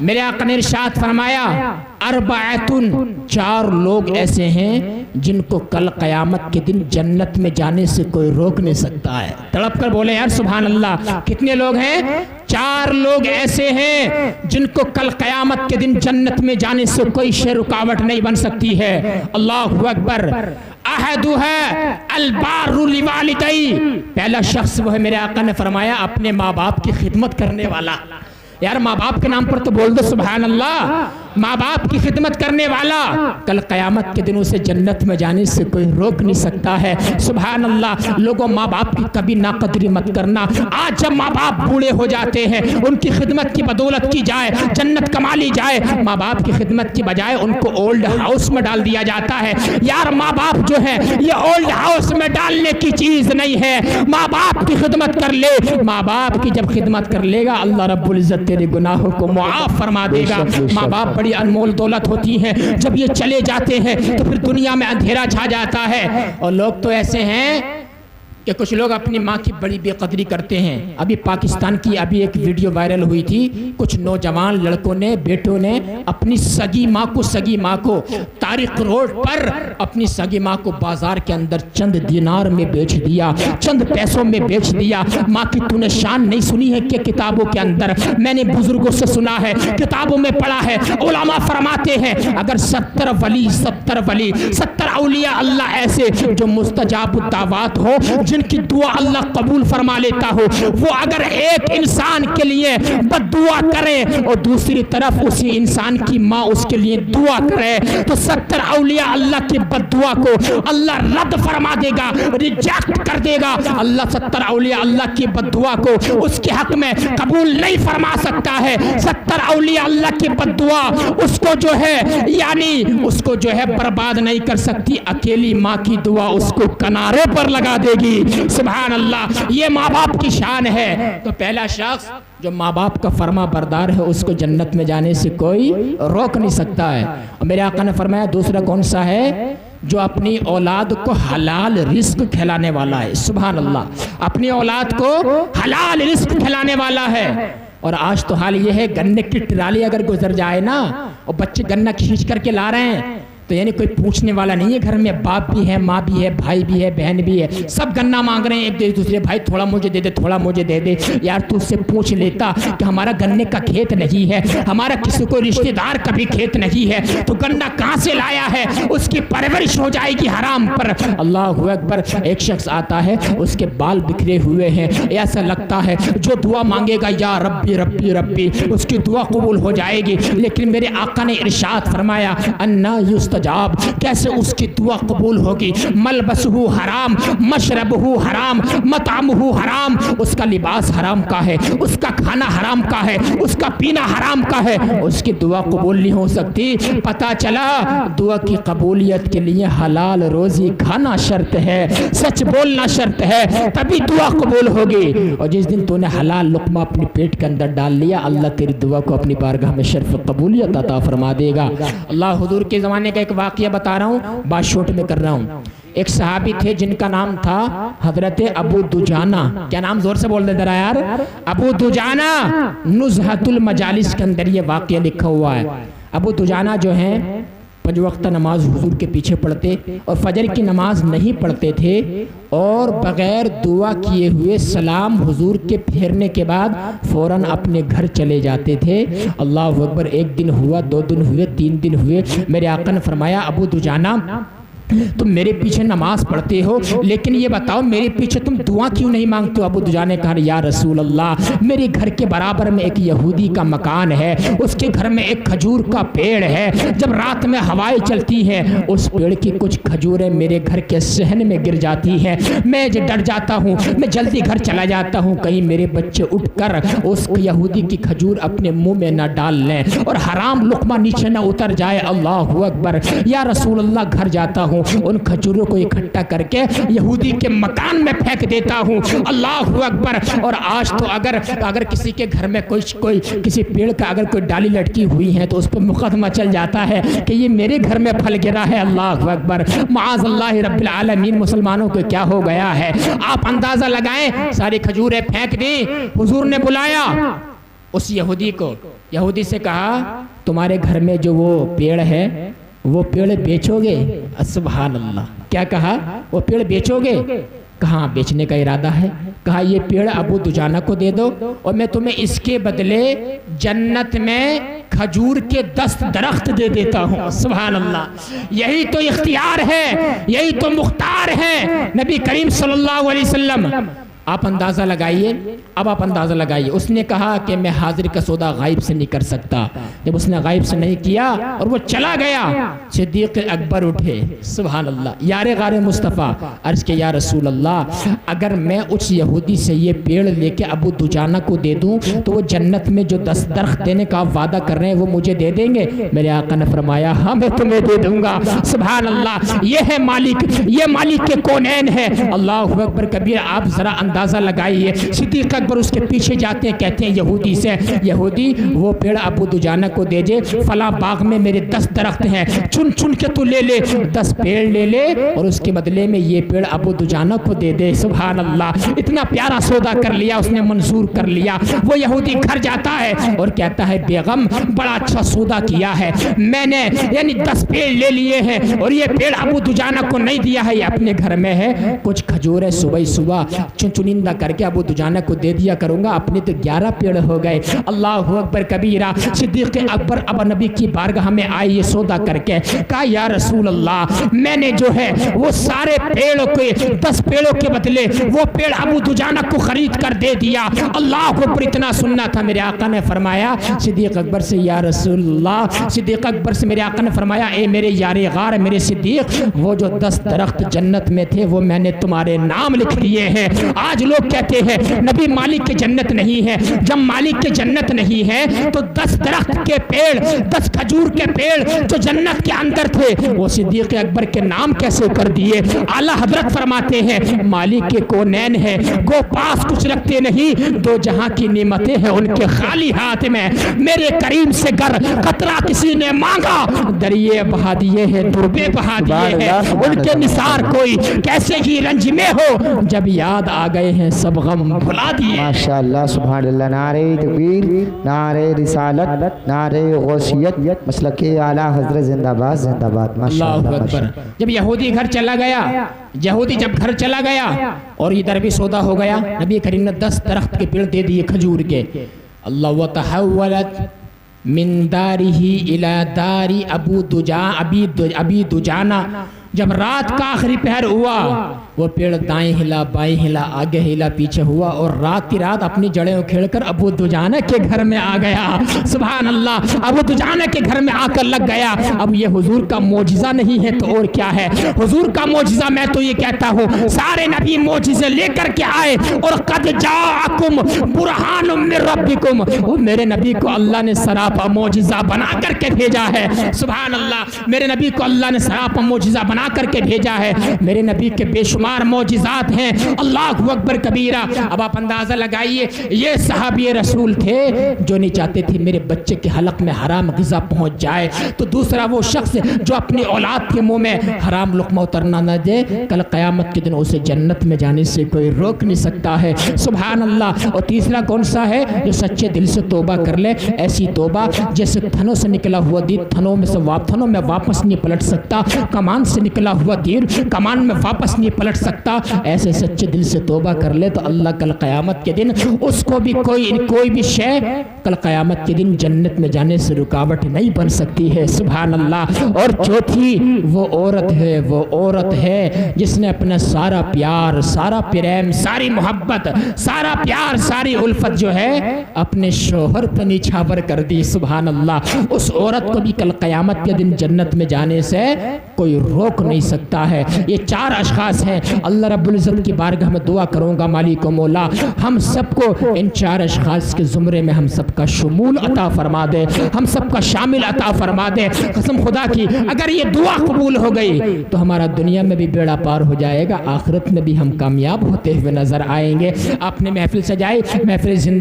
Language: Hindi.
मेरे आका ने इरशाद फरमाया अरबाअतुन, 4 लोग ऐसे हैं जिनको कल क़यामत के दिन जन्नत में जाने से कोई रोक नहीं सकता है। तड़प कर बोले यार सुभान अल्लाह। कितने लोग हैं? 4 लोग ऐसे हैं जिनको कल क़यामत के दिन जन्नत में जाने से कोई शे रुकावट नहीं बन सकती है। अल्लाहु अकबर। अहदु है अलबारु लिवालिदैहि, पहला शख्स वो है मेरे आका ने फरमाया अपने माँ बाप की खिदमत करने वाला। यार माँ बाप के नाम पर तो बोल दो सुभान अल्लाह। माँ बाप की खिदमत करने वाला कल क़यामत के दिन उसे जन्नत में जाने से कोई रोक नहीं सकता है। सुभान अल्लाह। लोगों माँ बाप की कभी नाकदरी मत करना। आज जब माँ बाप बूढ़े हो जाते हैं उनकी खिदमत की बदौलत की जाए, जन्नत कमा ली जाए, माँ बाप की खिदमत की बजाय उनको ओल्ड हाउस में डाल दिया जाता है। यार माँ बाप जो है ये ओल्ड हाउस में डालने की चीज नहीं है। माँ बाप की खिदमत कर ले। माँ बाप की जब खिदमत कर लेगा अल्लाह रब्बुल इज्जत तेरे गुनाहों को मुआफ फरमा देगा। माँ बाप बड़ी अनमोल दौलत होती है, जब ये चले जाते हैं तो फिर दुनिया में अंधेरा छा जाता है। और लोग तो ऐसे हैं कि कुछ लोग अपनी माँ की बड़ी बेकदरी करते हैं। अभी पाकिस्तान की एक वीडियो वायरल हुई थी। कुछ नौजवान लड़कों ने, बेटों ने अपनी सगी माँ को तारिक रोड पर अपनी सगी माँ को बाजार के अंदर चंद दिनार में बेच दिया, चंद पैसों में बेच दिया। माँ की तूने शान नहीं सुनी है कि किताबों के अंदर? मैंने बुजुर्गों से सुना है, किताबों में पढ़ा है। उलमा फरमाते हैं अगर 70 वली 70 औलिया अल्लाह ऐसे जो मुस्तजाब दावत हो, जिनकी दुआ अल्लाह कबूल फरमा लेता हो, वो अगर एक इंसान के लिए बद्दुआ करे और दूसरी तरफ उसी इंसान की माँ उसके लिए दुआ करे तो 70 औलिया अल्लाह की बद्दुआ को अल्लाह रद्द फरमा देगा, रिजेक्ट कर देगा। अल्लाह 70 औलिया अल्लाह की बद्दुआ को उसके हक में कबूल नहीं फरमा सकता है। 70 औलिया अल्लाह की बद्दुआ उसको जो है यानी उसको जो है बर्बाद नहीं कर सकती। अकेली माँ की दुआ उसको किनारे पर लगा देगी। सुभान अल्लाह। ये माँ बाप की शान है। तो पहला शख्स जो माँ बाप का फरमा बरदार है उसको जन्नत में जाने से कोई रोक नहीं सकता है। और मेरे आका ने फरमाया दूसरा कौन सा है? जो अपनी औलाद को हलाल रिस्क खिलाने वाला है। सुभान अल्लाह। अपनी औलाद को हलाल रिस्क खिलाने वाला है। और आज तो हाल ये है गन्ने की ट्राली अगर गुजर जाए ना और बच्चे गन्ना खींच करके ला रहे हैं तो यानी कोई पूछने वाला नहीं है। घर में बाप भी है, माँ भी है, भाई भी है, बहन भी है, सब गन्ना मांग रहे हैं एक दूसरे। भाई थोड़ा मुझे दे दे, थोड़ा मुझे दे दे। यार तू उससे पूछ लेता कि हमारा गन्ने का खेत नहीं है, हमारा किसी को रिश्तेदार का भी खेत नहीं है, तो गन्ना कहाँ से लाया है? उसकी परवरिश हो जाएगी हराम पर। अल्लाहु अकबर। एक शख्स आता है उसके बाल बिखरे हुए हैं, ऐसा लगता है जो दुआ मांगेगा या रब्बी रब्बी रब्बी उसकी दुआ कबूल हो जाएगी। लेकिन मेरे आका ने इरशाद फरमाया अन्ना युस्तजाब, कैसे उसकी दुआ कबूल होगी? मलबसहु हराम, मशरबहु हराम, मतामहु हराम, उसका लिबास हराम का है, उसका खाना हराम का है, उसका पीना हराम का है, उसकी दुआ कबूल नहीं हो सकती। पता चला दुआ की कबूलियत के लिए हलाल रोजी खाना शर्त है, सच बोलना शर्त है, तभी दुआ कबूल होगी। और जिस दिन तूने हलाल लुक़मा अपने पेट के अंदर डाल लिया अल्लाह तेरी दुआ को अपनी बारगाह में शर्फ कबूलियत अता फरमा देगा। अल्लाह हुजूर के ज़माने का एक वाक़या बता रहा हूँ, बात शॉर्ट में कर रहा हूँ। एक सहाबी थे जिनका नाम था हजरत अबू दुजाना। क्या नाम? जोर से बोल दे जरा यार। अबू दुजाना। नुज़हतुल मजालिस के अंदर ये वाक़या लिखा हुआ है। अबू दुजाना जो हैं 5 वक्त नमाज हुजूर के पीछे पढ़ते और फजर की नमाज नहीं पढ़ते थे और बग़ैर दुआ किए हुए सलाम हुजूर के फेरने के बाद फ़ौरन अपने घर चले जाते थे। अल्लाहु अकबर। 1 दिन हुआ, 2 दिन हुए, 3 दिन हुए। मेरे आका ने फरमाया अबू दुजाना तुम मेरे पीछे नमाज पढ़ते हो लेकिन ये बताओ मेरे पीछे तुम दुआ क्यों नहीं मांगते हो? अबू दुजाना ने कहा या रसूल अल्लाह, मेरे घर के बराबर में एक यहूदी का मकान है, उसके घर में एक खजूर का पेड़ है। जब रात में हवाएं चलती हैं उस पेड़ की कुछ खजूरें मेरे घर के सहन में गिर जाती हैं। मैं डर जाता हूँ, मैं जल्दी घर चला जाता हूँ, कहीं मेरे बच्चे उठकर उस यहूदी की खजूर अपने मुंह में न डाल लें और हराम लुक़मा नीचे न उतर जाए। अल्लाहु अकबर। या रसूल अल्लाह, घर जाता हूँ, उन खजूरों को इकट्ठा करके यहूदी के मकान में फेंक देता हूँ। अल्लाहु अकबर। और आज तो अगर किसी के घर में कोई किसी पेड़ का अगर कोई डाली लटकी हुई है तो उस पर मुकदमा चल जाता है कि ये मेरे घर में फल गिरा है। अल्लाहु अकबर। माअज़ल्लाहि रब्बिल आलमीन। मुसलमानों को क्या हो गया है? आप अंदाजा लगाएं, सारी खजूरें फेंक दी। हुजूर ने बुलाया उस यहूदी से कहा, तुम्हारे घर में जो वो पेड़ है वो पेड़ बेचोगे? सुभान अल्लाह। क्या कहा? वो पेड़ बेचोगे? कहाँ बेचने का इरादा है? कहा ये पेड़ अबू दुजाना को दे दो और मैं तुम्हें इसके बदले जन्नत में खजूर के 10 दरख्त दे देता हूँ। सुभान अल्लाह। यही तो इख्तियार है, यही तो मुख्तार है नबी करीम सल्लल्लाहु अलैहि वसल्लम। आप अंदाज़ा लगाइए, अब आप अंदाज़ा लगाइए। उसने कहा कि मैं हाजिर का सौदा गायब से नहीं कर सकता। जब उसने गायब से नहीं किया और वो चला गया, सिद्दीक़ अकबर उठे, सुभान अल्लाह, यारे गारे मुस्तफ़ा, अर्ज़ के या रसूल अल्लाह, अगर मैं उस यहूदी से ये पेड़ लेके अबू दुजाना को दे दूँ तो वो जन्नत में जो 10 दरख्त देने का आप वादा कर रहे हैं वो मुझे दे देंगे? मेरे आका ने फरमाया, हाँ मैं तुम्हें दे दूँगा। सुभान अल्लाह। ये है मालिक, ये मालिक के कौनैन है। अल्लाहु अकबर कबीर। आप ज़रा अंदाज़ा लगाइए। सिद्दीक़ अकबर उसके पीछे जाते हैं, कहते हैं यहूदी से, यहूदी वो पेड़ अबू दुजाना को दे दे, फला बाग में मेरे 10 दरख्त हैं, चुन चुन के तू ले ले, 10 पेड़ ले ले और उसके बदले में ये पेड़ अबू दुजाना को दे दे। सुभान अल्लाह। इतना प्यारा सौदा कर लिया उसने, मंजूर कर लिया। वो यहूदी घर जाता है और कहता है, बेगम बड़ा अच्छा सौदा किया है मैंने, यानी 10 पेड़ ले लिए हैं और ये पेड़ अबू दुजाना को नहीं दिया है, ये अपने घर में है। कुछ खजूर है, सुबह सुबह चुनिंदा करके अबू दुजाना को दे दिया करूंगा, अपने तो 11 पेड़ हो गए। अल्लाहु अकबर कबीरा। सिद्दीक़ अकबर अब नबी की बारगाह में आए ये सौदा करके, कहा या रसूल अल्लाह, मैंने जो है वो सारे पेड़ों के 10 पेड़ों के बदले वो पेड़ अबू दुजाना को खरीद कर दे दिया। अल्लाह अकबर। इतना सुनना था। मेरे आका ने फरमाया सिद्दीक़ अकबर से, या रसूल अल्लाह, सिद्दीक़ अकबर से मेरे आका ने फरमाया, ए मेरे यारे गार, मेरे सिद्दीक़, वो जो 10 दरख्त जन्नत में थे वो मैंने तुम्हारे नाम लिख दिए हैं। आज लोग कहते हैं नबी मालिक के जन्नत नहीं है। जब मालिक के जन्नत नहीं है तो 10 दरख्त के पेड़, 10 खजूर के पेड़ जो जन्नत के अंदर थे वो सिद्दीक़ अकबर के नाम कैसे कर दिए? आला हजरत फरमाते हैं, मालिक के कौनैन है, गो पास कुछ रखते नहीं, दो जहां की नेमतें हैं उनके खाली हाथ में। मेरे करीम से गर कतरा किसी ने मांगा, दरिये बहा दिए हैं, दुर्बे बहा दिए हैं। उनके निसार कोई कैसे ही रंज में हो, जब याद आ गए हैं सब गम भुला दिए। माशाअल्लाह, सुभान अल्लाह। नारे तकबीर, नारे रिसालत, नारे गौसियत, मसलक आला हजरत जिंदाबाद जिंदाबाद। अल्लाहु अकबर। जब यहूदी घर चला गया, यहूदी जब घर चला गया और इधर भी सौदा हो गया, नबी करीम ने 10 दरख्त के पेड़ दे दिए खजूर के। अल्लाह व तहव्वलत मिन दारिही इला दारी अबी दुजाना। जब रात का आखिरी पहर हुआ, वो पेड़ दाएं हिला, बाएं हिला, आगे हिला, पीछे हुआ और रात की रात अपनी जड़ें उखेड़ कर अबू दुजाना के घर में आ गया। सुभान अल्लाह। अबू दुजाना के घर में आकर लग गया। अब ये हुजूर का मोजिज़ा नहीं है तो और क्या है? हुजूर का मोजिज़ा मैं तो ये कहता हूँ, सारे नबी मोजिज़े लेकर के आए और कद जाअकुम बुरहानुम मिन रब्बिकुम, वो मेरे नबी को अल्लाह ने सरापा मोजिज़ा बना करके भेजा है। सुभान अल्लाह। मेरे नबी को अल्लाह ने सरापा मोजिज़ा बना करके भेजा है। मेरे नबी के बेशुमार मौजिज़ात हैं। अल्लाहु अकबर कबीरा। अब आप अंदाज़ा लगाइए, ये सहाबी रसूल थे जो नहीं चाहते थे मेरे बच्चे के हलक में हराम ग़िज़ा पहुंच जाए। तो दूसरा वो शख्स जो अपनी औलाद के मुंह में हराम लुक़मा उतरना न दे, कल क़यामत के दिन उसे जन्नत में जाने से कोई रोक नहीं सकता है। सुभान अल्लाह। और तीसरा कौन सा है? जो सच्चे दिल से तौबा कर ले, ऐसी तौबा जैसे थनों से निकला हुआ तीर थनों में वापस नहीं पलट सकता, कमान से निकला हुआ तीर कमान में वापस नहीं पलट सकता। ऐसे सच्चे दिल से तौबा कर ले तो अल्लाह कल क़यामत के दिन उसको भी कोई भी शय कल क़यामत के दिन जन्नत में जाने से रुकावट नहीं बन सकती है। सुभान अल्लाह। और चौथी वो औरत है जिसने अपना सारा प्यार, सारा प्रेम, सारी मोहब्बत, सारा प्यार, सारी उल्फत जो है अपने शोहर पर निछावर कर दी। सुभान अल्लाह। उस औरत को भी कल क़यामत के दिन जन्नत में जाने से कोई रोक नहीं सकता है। ये 4 अशख़ास हैं। अल्लाह रब्बुल इज़्ज़त की बारगाह में दुआ करूँगा, मालिक मौला हम सबको इन 4 अशख़ास के ज़ुमरे में हम सबका शुमूल अता फरमा दे, हम सबका शामिल अता फरमा दे। कसम खुदा की अगर ये दुआ कबूल हो गई तो हमारा दुनिया में भी बेड़ा पार हो जाएगा, आखिरत में भी हम कामयाब होते हुए नजर आएंगे। आपने महफिल सजाई, महफिल